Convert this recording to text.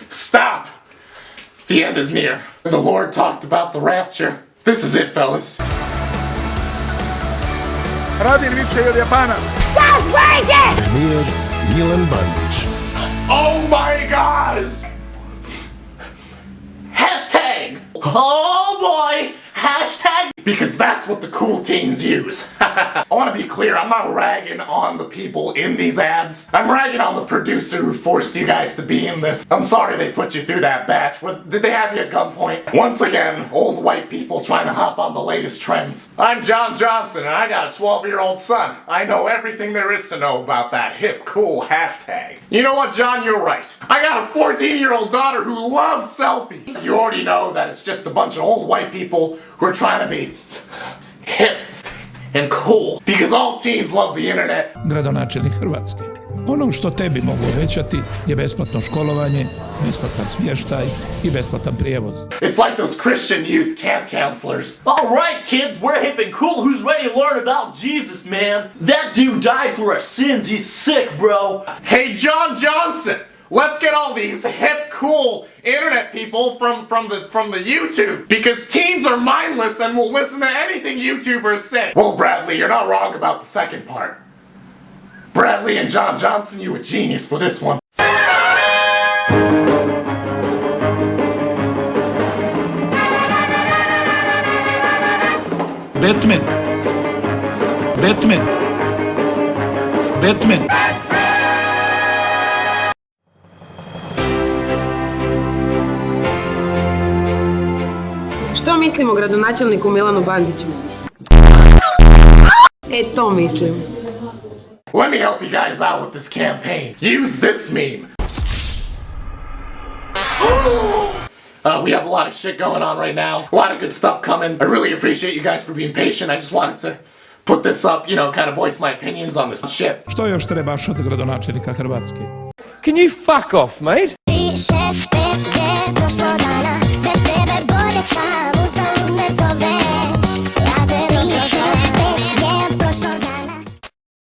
Stop! The end is near. The Lord talked about the rapture. This is it, fellas. Radi više od Japanaca. Premijer Milan Bandić. Oh my God! Hashtag! Oh boy! Hashtag! Because that's what the cool teens use. I want to be clear, I'm not ragging on the people in these ads. I'm ragging on the producer who forced you guys to be in this. I'm sorry they put you through that batch. Did they have you at gunpoint? Once again, old white people trying to hop on the latest trends. I'm John Johnson and I got a 12-year-old son. I know everything there is to know about that hip, cool hashtag. You know what, John? You're right. I got a 14-year-old daughter who loves selfies. You already know that it's just a bunch of old white people who are trying to be hip and cool. Because all teens love the internet. Gradonačelnik Hrvatske. Ono što tebi mogu obećati je besplatno školovanje, besplatan smještaj I besplatan prijevoz. It's like those Christian youth camp counselors. All right, kids, we're hip and cool. Who's ready to learn about Jesus, man? That dude died for our sins. He's sick, bro. Hey, John Johnson, let's get all these hip, cool internet people from the YouTube. Because teens are mindless and will listen to anything YouTubers say. Well, Bradley, you're not wrong about the second part. Bradley and John Johnson, you a genius for this one. Batman. Batman. Batman. Što mislim o gradonačelniku Milanu Bandiću? To mislim. Let me help you guys out with this campaign. Use this meme. We have a lot of shit going on right now. A lot of good stuff coming. I really appreciate you guys for being patient. I just wanted to put this up, you know, kind of voice my opinions on this shit. Što još trebaš od gradonačelnika Hrvatske? Can you fuck off, mate? Više,